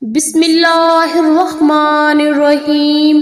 بسم اللہ الرحمن الرحیم۔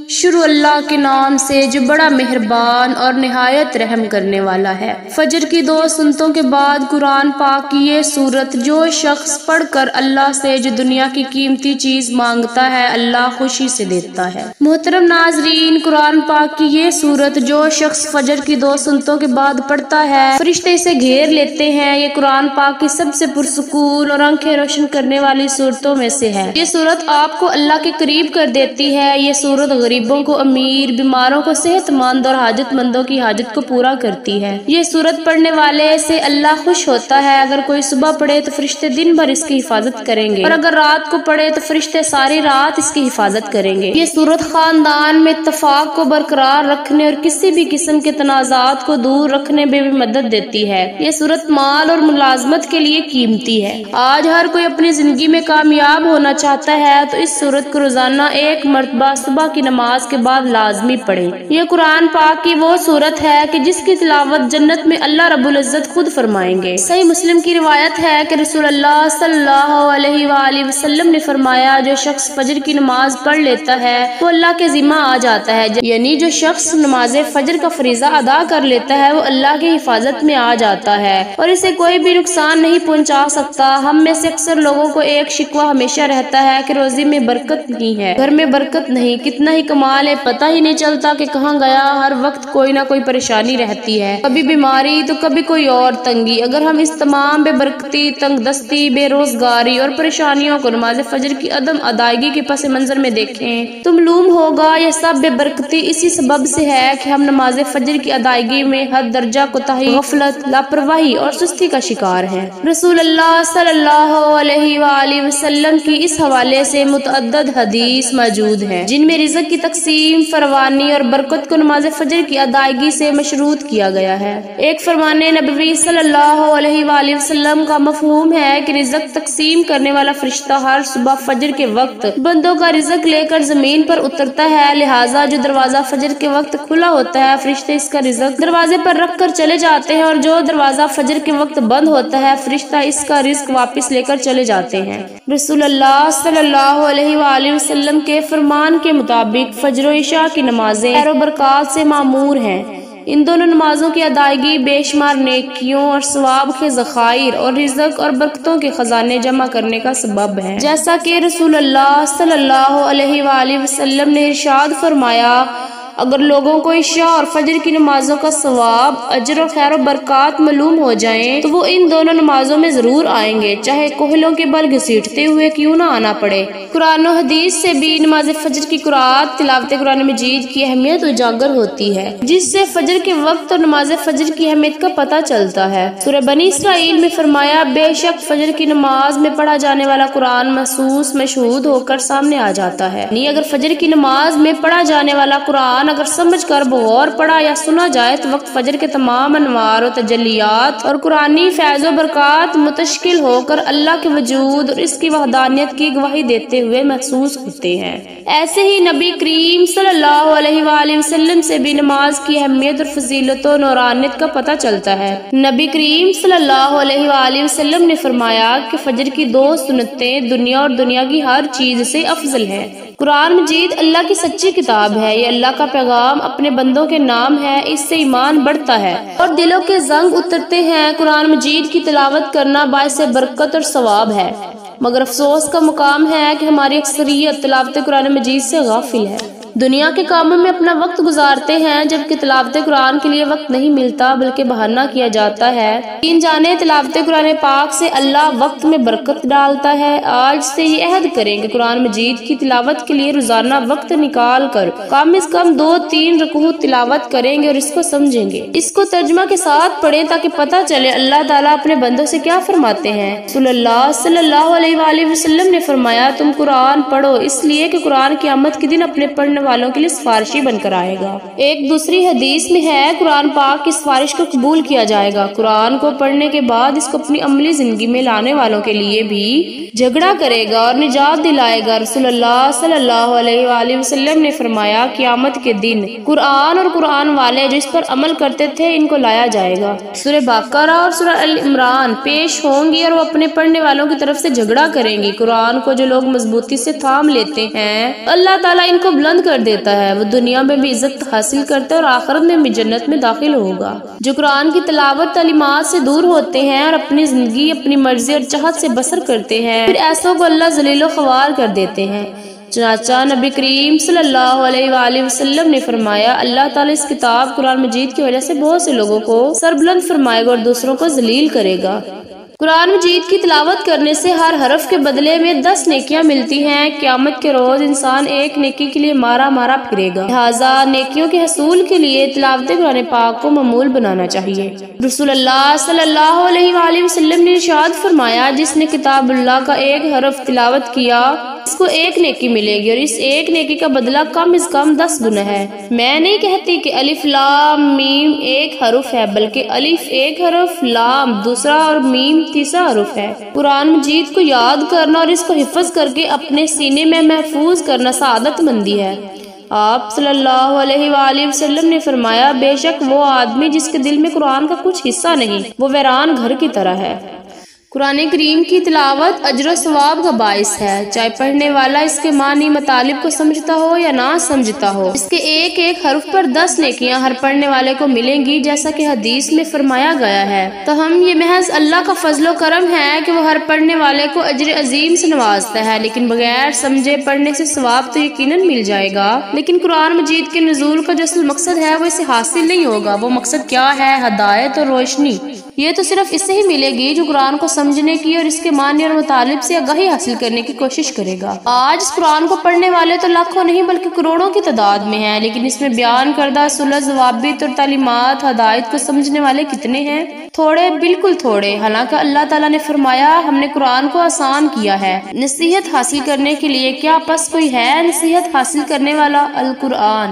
شروع اللہ کے نام سے جو بڑا مہربان اور نہایت رحم کرنے والا ہے۔ فجر کی 2 سنتوں کے بعد قرآن پاک کی یہ سورت، جو شخص پڑھ کر اللہ سے جو دنیا کی قیمتی چیز مانگتا ہے، اللہ خوشی سے دیتا ہے۔ محترم ناظرین، قرآن پاک کی یہ سورت جو شخص فجر کی 2 سنتوں کے بعد پڑھتا ہے، فرشتے اسے گھیر لیتے ہیں۔ یہ قرآن پاک کی سب سے پرسکون اور آنکھیں روشن کرنے والی سورتوں میں سے ہے۔ یہ سورت آپ کو اللہ کے قریب کر دیتی ہے۔ یہ سورت غریبوں کو امیر، بیماروں کو صحت مند اور حاجت مندوں کی حاجت کو پورا کرتی ہے۔ یہ سورت پڑھنے والے سے اللہ خوش ہوتا ہے۔ اگر کوئی صبح پڑھے تو فرشتے دن بھر اس کی حفاظت کریں گے، اور اگر رات کو پڑھے تو فرشتے ساری رات اس کی حفاظت کریں گے۔ یہ سورت خاندان میں اتفاق کو برقرار رکھنے اور کسی بھی قسم کے تنازعات کو دور رکھنے میں بھی مدد دیتی ہے۔ یہ سورت مال اور ملازمت کے لیے قیمتی ہے۔ آج ہر کوئی اپنی زندگی میں کامیاب ہونا چاہتا ہے تو اس سورت کو روزانہ 1 مرتبہ صبح کی نماز کے بعد لازمی پڑھیں۔ یہ قرآن پاک کی وہ سورت ہے کہ جس کی تلاوت جنت میں اللہ رب العزت خود فرمائیں گے۔ صحیح مسلم کی روایت ہے کہ رسول اللہ صلی اللہ علیہ وآلہ وسلم نے فرمایا، جو شخص فجر کی نماز پڑھ لیتا ہے وہ اللہ کے ذمہ آ جاتا ہے، یعنی جو شخص نماز فجر کا فریضہ ادا کر لیتا ہے وہ اللہ کی حفاظت میں آ جاتا ہے اور اسے کوئی بھی نقصان نہیں پہنچا سکتا۔ ہم میں سے اکثر لوگوں کو ایک شکوہ ہمیشہ رہتا ہے کہ روزی میں برکت نہیں ہے، گھر میں برکت نہیں، کتنا ہی کما لے پتہ ہی نہیں چلتا کہ کہاں گیا، ہر وقت کوئی نہ کوئی پریشانی رہتی ہے، کبھی بیماری تو کبھی کوئی اور تنگی۔ اگر ہم اس تمام بے برکتی، تنگ دستی، بے روزگاری اور پریشانیوں کو نماز فجر کی عدم ادائیگی کے پس منظر میں دیکھیں تو معلوم ہوگا یہ سب بے برکتی اسی سبب سے ہے کہ ہم نماز فجر کی ادائیگی میں حد درجہ کوتاہی، غفلت، لاپرواہی اور سستی کا شکار ہیں۔ رسول اللہ صلی اللہ علیہ وآلہ وسلم کی اس حوالے سے متعدد حدیث موجود ہیں جن میں رزق کی تقسیم، فراوانی اور برکت کو نماز فجر کی ادائیگی سے مشروط کیا گیا ہے۔ ایک فرمان نبوی صلی اللہ علیہ وآلہ وسلم کا مفہوم ہے کہ رزق تقسیم کرنے والا فرشتہ ہر صبح فجر کے وقت بندوں کا رزق لے کر زمین پر اترتا ہے، لہٰذا جو دروازہ فجر کے وقت کھلا ہوتا ہے فرشتے اس کا رزق دروازے پر رکھ کر چلے جاتے ہیں، اور جو دروازہ فجر کے وقت بند ہوتا ہے فرشتہ اس کا رزق واپس لے کر چلے جاتے ہیں۔ رسول اللہ صلی اللہ علیہ وآلہ وسلم کے فرمان کے مطابق فجر و عشاء کی نمازیں خیر و برکات سے معمور ہیں۔ ان دونوں نمازوں کی ادائیگی بے شمار نیکیوں اور ثواب کے ذخائر اور رزق اور برکتوں کے خزانے جمع کرنے کا سبب ہے، جیسا کہ رسول اللہ صلی اللہ علیہ وآلہ وسلم نے ارشاد فرمایا، اگر لوگوں کو عشاء اور فجر کی نمازوں کا ثواب، اجر و خیر و برکات معلوم ہو جائیں تو وہ ان دونوں نمازوں میں ضرور آئیں گے، چاہے کوہلوں کے بل گھسیٹتے ہوئے کیوں نہ آنا پڑے۔ قرآن و حدیث سے بھی نماز فجر کی قرات، تلاوت قرآن مجید کی اہمیت اجاگر ہوتی ہے، جس سے فجر کے وقت اور نماز فجر کی اہمیت کا پتہ چلتا ہے۔ سورہ بنی اسرائیل میں فرمایا، بے شک فجر کی نماز میں پڑھا جانے والا قرآن محسوس مشہود ہو کر سامنے آ جاتا ہے، یعنی اگر فجر کی نماز میں پڑھا جانے والا قرآن اگر سمجھ کر بغور پڑھا یا سنا جائے تو وقت فجر کے تمام انوار و تجلیات اور قرآنی فیض و برکات متشکل ہو کر اللہ کے وجود اور اس کی وحدانیت کی گواہی دیتے ہوئے محسوس ہوتے ہیں۔ ایسے ہی نبی کریم صلی اللہ علیہ وآلہ وسلم سے بھی نماز کی اہمیت اور فضیلت و نورانیت کا پتہ چلتا ہے۔ نبی کریم صلی اللہ علیہ وآلہ وسلم نے فرمایا کہ فجر کی 2 سنتیں دنیا اور دنیا کی ہر چیز سے افضل ہیں۔ قرآن مجید اللہ کی سچی کتاب ہے، یہ اللہ کا پیغام اپنے بندوں کے نام ہے، اس سے ایمان بڑھتا ہے اور دلوں کے زنگ اترتے ہیں۔ قرآن مجید کی تلاوت کرنا باعث برکت اور ثواب ہے، مگر افسوس کا مقام ہے کہ ہماری اکثریت تلاوت قرآن مجید سے غافل ہے، دنیا کے کاموں میں اپنا وقت گزارتے ہیں جبکہ تلاوت قرآن کے لیے وقت نہیں ملتا بلکہ بہانہ کیا جاتا ہے۔ یقین جانے تلاوت قرآن پاک سے اللہ وقت میں برکت ڈالتا ہے۔ آج سے یہ عہد کریں کہ قرآن مجید کی تلاوت کے لیے روزانہ وقت نکال کر کم از کم 2-3 رکوع تلاوت کریں گے اور اس کو سمجھیں گے، اس کو ترجمہ کے ساتھ پڑھیں تاکہ پتہ چلے اللہ تعالیٰ اپنے بندوں سے کیا فرماتے ہیں۔ رسول اللہ صلی اللہ علیہ وآلہ وسلم نے فرمایا، تم قرآن پڑھو، اس لیے کہ قرآن قیامت کے دن اپنے پڑھنے والوں کے لیے سفارشی بن کر آئے گا۔ ایک دوسری حدیث میں ہے قرآن پاک کی سفارش کو قبول کیا جائے گا۔ قرآن کو پڑھنے کے بعد اس کو اپنی عملی زندگی میں لانے والوں کے لیے بھی جھگڑا کرے گا اور نجات دلائے گا۔ رسول اللہ صلی اللہ علیہ وآلہ وسلم نے فرمایا قیامت کے دن قرآن اور قرآن والے جو اس پر عمل کرتے تھے ان کو لایا جائے گا۔ سورہ بقرہ اور سورہ ال عمران پیش ہوں گی اور وہ اپنے پڑھنے والوں کی طرف سے جھگڑا کریں گی۔ قرآن کو جو لوگ مضبوطی سے تھام لیتے ہیں اللہ تعالیٰ ان کو بلند کر دیتا ہے، وہ دنیا میں بھی عزت حاصل کرتا ہے اور آخرت میں بھی جنت میں داخل ہوگا۔ جو قرآن کی تلاوت تعلیمات سے دور ہوتے ہیں اور اپنی زندگی اپنی مرضی اور چاہت سے بسر کرتے ہیں پھر ایسوں کو اللہ ذلیل و خوار کر دیتے ہیں۔ چنانچہ نبی کریم صلی اللہ علیہ وآلہ وسلم نے فرمایا اللہ تعالیٰ اس کتاب قرآن مجید کی وجہ سے بہت سے لوگوں کو سربلند فرمائے گا اور دوسروں کو ذلیل کرے گا۔ قرآن مجید کی تلاوت کرنے سے ہر حرف کے بدلے میں 10 نیکیاں ملتی ہیں۔ قیامت کے روز انسان ایک نیکی کے لیے مارا مارا پھرے گا، لہٰذا نیکیوں کے حصول کے لیے تلاوت قرآن پاک کو معمول بنانا چاہیے۔ رسول اللہ صلی اللہ علیہ وآلہ وسلم نے ارشاد فرمایا جس نے کتاب اللہ کا ایک حرف تلاوت کیا اس کو ایک نیکی ملے گی اور اس ایک نیکی کا بدلہ کم از کم 10 گنا ہے۔ میں نہیں کہتی کہ الف لام میم ایک حرف ہے، بلکہ الف ایک حرف، لام دوسرا اور میم تیسرا حرف ہے۔ قرآن مجید کو یاد کرنا اور اس کو حفظ کر کے اپنے سینے میں محفوظ کرنا سعادت مندی ہے۔ آپ صلی اللہ علیہ وآلہ وسلم نے فرمایا بے شک وہ آدمی جس کے دل میں قرآن کا کچھ حصہ نہیں وہ ویران گھر کی طرح ہے۔ قرآن کریم کی تلاوت اجر و ثواب کا باعث ہے، چاہے پڑھنے والا اس کے معنی مطالب کو سمجھتا ہو یا نہ سمجھتا ہو۔ اس کے ایک ایک حرف پر 10 نیکیاں ہر پڑھنے والے کو ملیں گی جیسا کہ حدیث میں فرمایا گیا ہے۔ تو ہم یہ محض اللہ کا فضل و کرم ہے کہ وہ ہر پڑھنے والے کو اجر عظیم سے نوازتا ہے، لیکن بغیر سمجھے پڑھنے سے ثواب تو یقیناً مل جائے گا، لیکن قرآن مجید کے نزول کا جو اصل مقصد ہے وہ اسے حاصل نہیں ہوگا۔ وہ مقصد کیا ہے؟ ہدایت اور روشنی۔ یہ تو صرف اس سے ہی ملے گی جو قرآن کو سمجھنے کی اور اس کے معنی اور مطالب سے آگاہی حاصل کرنے کی کوشش کرے گا۔ آج اس قرآن کو پڑھنے والے تو لاکھوں نہیں بلکہ کروڑوں کی تعداد میں ہیں، لیکن اس میں بیان کردہ صلح ضوابط اور تعلیمات ہدایت کو سمجھنے والے کتنے ہیں؟ تھوڑے، بالکل تھوڑے۔ حالانکہ اللہ تعالیٰ نے فرمایا ہم نے قرآن کو آسان کیا ہے نصیحت حاصل کرنے کے لیے، کیا پس کوئی ہے نصیحت حاصل کرنے والا؟ القرآن۔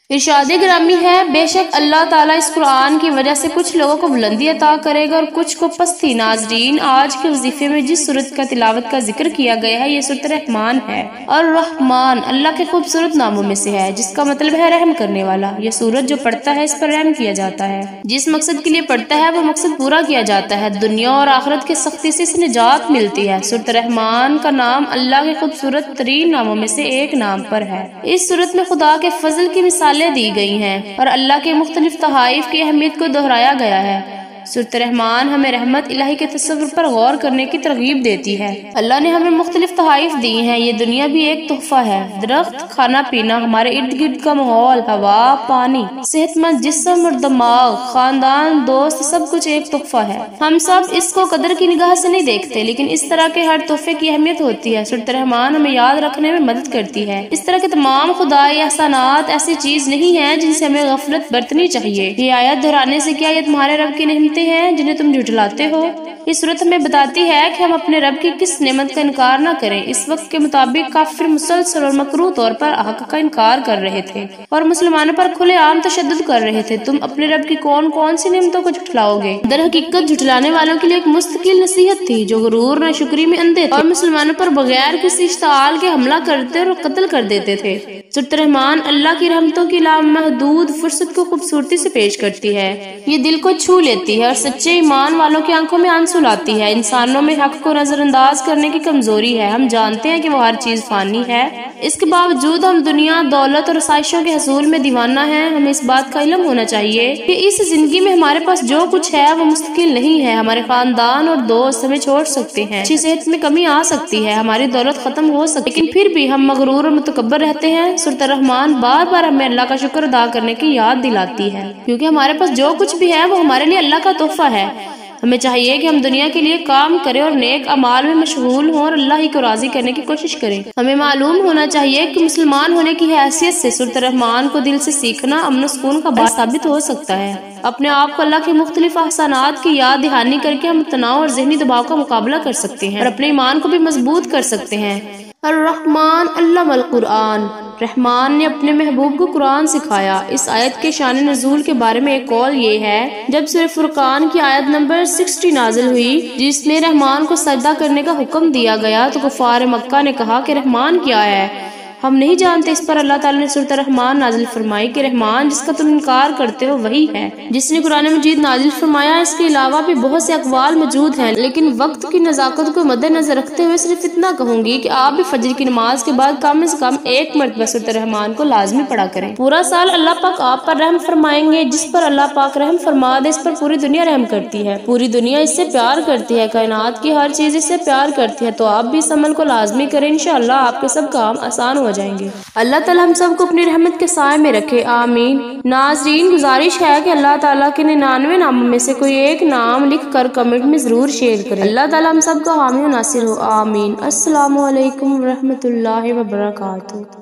ارشاد گرامی ہے بے شک اللہ تعالیٰ اس قرآن کی وجہ سے کچھ لوگوں کو بلندی عطا کرے گا اور کچھ کو پستی۔ ناظرین، آج کے وظیفے میں جس سورت کا تلاوت کا ذکر کیا گیا ہے یہ سورۃ رحمان ہے، اور رحمان اللہ کے خوبصورت ناموں میں سے ہے جس کا مطلب ہے رحم کرنے والا۔ یہ سورت جو پڑھتا ہے اس پر رحم کیا جاتا ہے، جس مقصد کے لیے پڑھتا ہے وہ مقصد پورا کیا جاتا ہے، دنیا اور آخرت کے سختی سے اسے نجات ملتی ہے۔ سورۃ رحمان کا نام اللہ کے خوبصورت ترین ناموں میں سے ایک نام پر ہے۔ اس سورت میں خدا کے فضل کی مثالیں دی گئی ہیں اور اللہ کے مختلف تحائف کی اہمیت کو دہرایا گیا ہے۔ سورۃ رحمان ہمیں رحمت الہی کے تصور پر غور کرنے کی ترغیب دیتی ہے۔ اللہ نے ہمیں مختلف تحائف دی ہیں، یہ دنیا بھی ایک تحفہ ہے۔ درخت، کھانا پینا، ہمارے ارد گرد کا ماحول، ہوا، پانی، صحت مند جسم اور دماغ، خاندان، دوست، سب کچھ ایک تحفہ ہے۔ ہم سب اس کو قدر کی نگاہ سے نہیں دیکھتے، لیکن اس طرح کے ہر تحفے کی اہمیت ہوتی ہے۔ سورۃ رحمان ہمیں یاد رکھنے میں مدد کرتی ہے۔ اس طرح کے تمام خدائی احسانات ایسی چیز نہیں ہیں جن سے ہمیں غفلت برتنی چاہیے۔ یہ آیت دہرانے سے کیا یہ تمہارے رب کی نعمتیں ہیں جنہیں تم جھٹلاتے ہو؟ یہ صورت ہمیں بتاتی ہے کہ ہم اپنے رب کی کس نعمت کا انکار نہ کریں۔ اس وقت کے مطابق کافر مسلسل اور مکروہ طور پر حق کا انکار کر رہے تھے اور مسلمانوں پر کھلے عام تشدد کر رہے تھے۔ تم اپنے رب کی کون کون سی نعمتوں کو جھٹلاؤ گے؟ در حقیقت جھٹلانے والوں کے لیے ایک مستقل نصیحت تھی جو غرور نہ شکری میں اندھے تھے اور مسلمانوں پر بغیر کسی اشتعال کے حملہ کرتے اور قتل کر دیتے تھے۔ سورۃ رحمان اللہ کی رحمتوں کی لامحدود فرصت کو خوبصورتی سے پیش کرتی ہے، یہ دل کو چھو لیتی ہے اور سچے ایمان والوں کی آنکھوں میں آنسو لاتی ہے۔ انسانوں میں حق کو نظر انداز کرنے کی کمزوری ہے۔ ہم جانتے ہیں کہ وہ ہر چیز فانی ہے، اس کے باوجود ہم دنیا، دولت اور آسائشوں کے حصول میں دیوانہ ہیں۔ ہمیں اس بات کا علم ہونا چاہیے کہ اس زندگی میں ہمارے پاس جو کچھ ہے وہ مستقل نہیں ہے۔ ہمارے خاندان اور دوست ہمیں چھوڑ سکتے ہیں، اچھی صحت میں کمی آ سکتی ہے، ہماری دولت ختم ہو سکتی ہے، لیکن پھر بھی ہم مغرور اور متکبر رہتے ہیں۔ سورۃ الرحمن بار بار ہمیں اللہ کا شکر ادا کرنے کی یاد دلاتی ہے، کیونکہ ہمارے پاس جو کچھ بھی ہے وہ ہمارے لیے اللہ کا تحفہ ہے۔ ہمیں چاہیے کہ ہم دنیا کے لیے کام کریں اور نیک اعمال میں مشغول ہوں اور اللہ ہی کو راضی کرنے کی کوشش کریں۔ ہمیں معلوم ہونا چاہیے کہ مسلمان ہونے کی حیثیت سے سورۃ الرحمن کو دل سے سیکھنا امن و سکون کا باعث ثابت ہو سکتا ہے۔ اپنے آپ کو اللہ کے مختلف احسانات کی یاد دہانی کر کے ہم تناؤ اور ذہنی دباؤ کا مقابلہ کر سکتے ہیں اور اپنے ایمان کو بھی مضبوط کر سکتے ہیں۔ الرحمن علم القرآن، رحمان نے اپنے محبوب کو قرآن سکھایا۔ اس آیت کے شان نزول کے بارے میں ایک قول یہ ہے، جب سورہ فرقان کی آیت نمبر 60 نازل ہوئی جس میں رحمان کو سجدہ کرنے کا حکم دیا گیا تو کفار مکہ نے کہا کہ رحمان کیا ہے، ہم نہیں جانتے۔ اس پر اللہ تعالیٰ نے سورۃ الرحمن نازل فرمائی کہ رحمان جس کا تم انکار کرتے ہو وہی ہے جس نے قرآن مجید نازل فرمایا۔ اس کے علاوہ بھی بہت سے اقوال موجود ہیں، لیکن وقت کی نزاکت کو مد نظر رکھتے ہوئے صرف اتنا کہوں گی کہ آپ بھی فجر کی نماز کے بعد کم از کم ایک مرتبہ سورۃ الرحمن کو لازمی پڑھا کریں۔ پورا سال اللہ پاک آپ پر رحم فرمائیں گے۔ جس پر اللہ پاک رحم فرما دے اس پر پوری دنیا رحم کرتی ہے، پوری دنیا اس سے پیار کرتی ہے، کائنات کی ہر چیز اس سے پیار کرتی ہے۔ تو آپ بھی اس عمل کو لازمی کریں، انشاءاللہ آپ کے سب کام آسان ہو جائیں گے۔ اللہ تعالیٰ ہم سب کو اپنی رحمت کے سائے میں رکھے، آمین۔ ناظرین، گزارش ہے کہ اللہ تعالیٰ کے 99 ناموں میں سے کوئی ایک نام لکھ کر کمنٹ میں ضرور شیئر کریں۔ اللہ تعالیٰ ہم سب کا حامی و ناصر ہو، آمین۔ السلام علیکم ورحمۃ اللہ وبرکاتہ۔